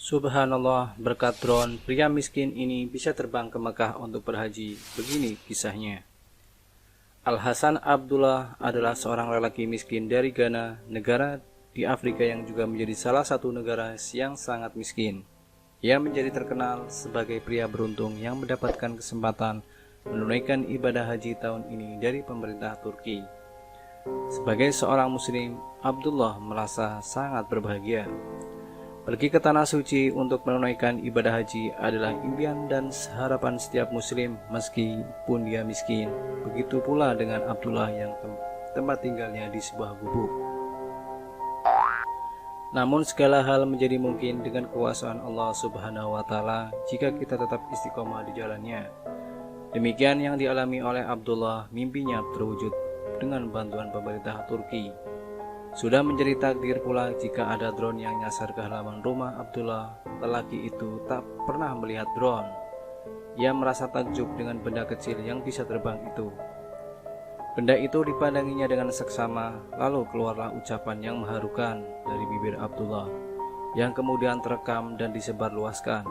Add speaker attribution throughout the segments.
Speaker 1: Subhanallah, berkat drone, pria miskin ini bisa terbang ke Mekah untuk berhaji. Begini kisahnya. Al-Hasan Abdullah adalah seorang lelaki miskin dari Ghana, negara di Afrika yang juga menjadi salah satu negara yang sangat miskin. Ia menjadi terkenal sebagai pria beruntung yang mendapatkan kesempatan menunaikan ibadah haji tahun ini dari pemerintah Turki. Sebagai seorang muslim, Abdullah merasa sangat berbahagia. Pergi ke tanah suci untuk menunaikan ibadah haji adalah impian dan harapan setiap muslim meskipun dia miskin. Begitu pula dengan Abdullah yang tempat tinggalnya di sebuah gubuk. Namun segala hal menjadi mungkin dengan kekuasaan Allah Subhanahu wa taala jika kita tetap istiqomah di jalannya. Demikian yang dialami oleh Abdullah, mimpinya terwujud dengan bantuan pemerintah Turki. Sudah menjadi takdir pula jika ada drone yang nyasar ke halaman rumah Abdullah. Lelaki itu tak pernah melihat drone. Ia merasa takjub dengan benda kecil yang bisa terbang itu. Benda itu dipandanginya dengan seksama, lalu keluarlah ucapan yang mengharukan dari bibir Abdullah, yang kemudian terekam dan disebarluaskan.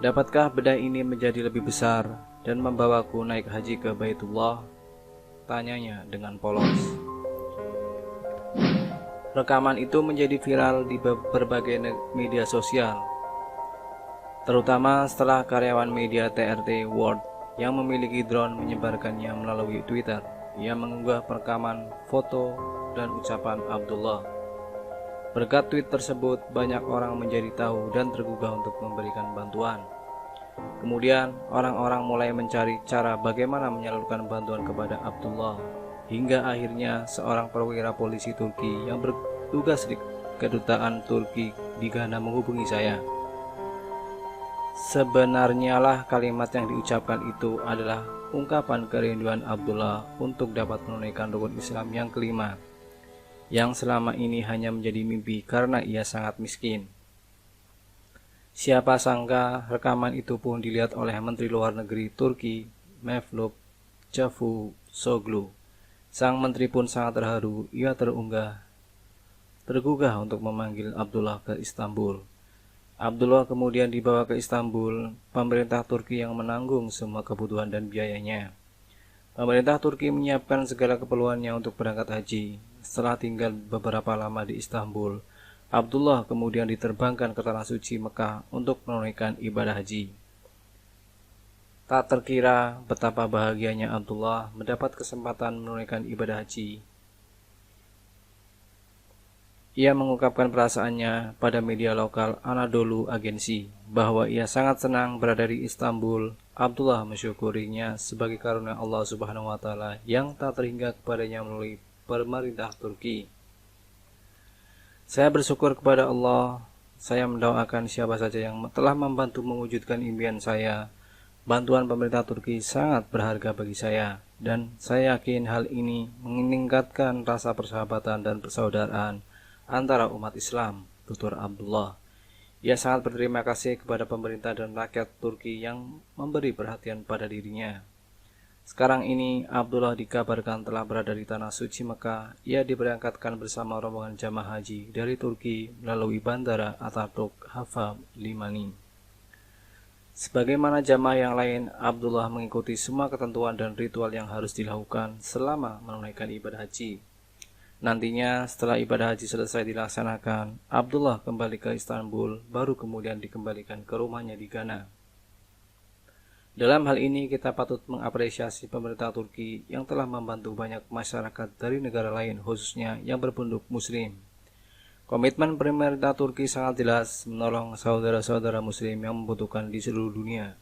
Speaker 1: Dapatkah benda ini menjadi lebih besar dan membawaku naik haji ke Baitullah? Tanyanya dengan polos. Rekaman itu menjadi viral di berbagai media sosial, terutama setelah karyawan media TRT World yang memiliki drone menyebarkannya melalui Twitter. Ia mengunggah perekaman foto dan ucapan Abdullah. Berkat tweet tersebut, banyak orang menjadi tahu dan tergugah untuk memberikan bantuan. Kemudian, orang-orang mulai mencari cara bagaimana menyalurkan bantuan kepada Abdullah. Hingga akhirnya seorang perwira polisi Turki yang bertugas di kedutaan Turki di Ghana menghubungi saya. Sebenarnya lah kalimat yang diucapkan itu adalah ungkapan kerinduan Abdullah untuk dapat menunaikan rukun Islam yang kelima, yang selama ini hanya menjadi mimpi karena ia sangat miskin. Siapa sangka rekaman itu pun dilihat oleh Menteri Luar Negeri Turki, Mevlut Cavusoglu. Sang menteri pun sangat terharu. Ia tergugah untuk memanggil Abdullah ke Istanbul. Abdullah kemudian dibawa ke Istanbul. Pemerintah Turki yang menanggung semua kebutuhan dan biayanya. Pemerintah Turki menyiapkan segala keperluannya untuk berangkat haji. Setelah tinggal beberapa lama di Istanbul, Abdullah kemudian diterbangkan ke tanah suci Mekah untuk menunaikan ibadah haji. Tak terkira betapa bahagianya Abdullah mendapat kesempatan menunaikan ibadah haji. Ia mengungkapkan perasaannya pada media lokal Anadolu Agensi bahwa ia sangat senang berada di Istanbul. Abdullah mensyukurinya sebagai karunia Allah Subhanahu wa taala yang tak terhingga kepadanya melalui pemerintah Turki. Saya bersyukur kepada Allah. Saya mendoakan siapa saja yang telah membantu mewujudkan impian saya. Bantuan pemerintah Turki sangat berharga bagi saya, dan saya yakin hal ini meningkatkan rasa persahabatan dan persaudaraan antara umat Islam, tutur Abdullah. Ia sangat berterima kasih kepada pemerintah dan rakyat Turki yang memberi perhatian pada dirinya. Sekarang ini Abdullah dikabarkan telah berada di tanah suci Mekah. Ia diberangkatkan bersama rombongan jamaah haji dari Turki melalui bandara Atatürk Hava Limani. Sebagaimana jamaah yang lain, Abdullah mengikuti semua ketentuan dan ritual yang harus dilakukan selama menunaikan ibadah haji. Nantinya setelah ibadah haji selesai dilaksanakan, Abdullah kembali ke Istanbul, baru kemudian dikembalikan ke rumahnya di Ghana. Dalam hal ini kita patut mengapresiasi pemerintah Turki yang telah membantu banyak masyarakat dari negara lain, khususnya yang berpenduduk muslim. Komitmen pemerintah Turki sangat jelas menolong saudara-saudara muslim yang membutuhkan di seluruh dunia.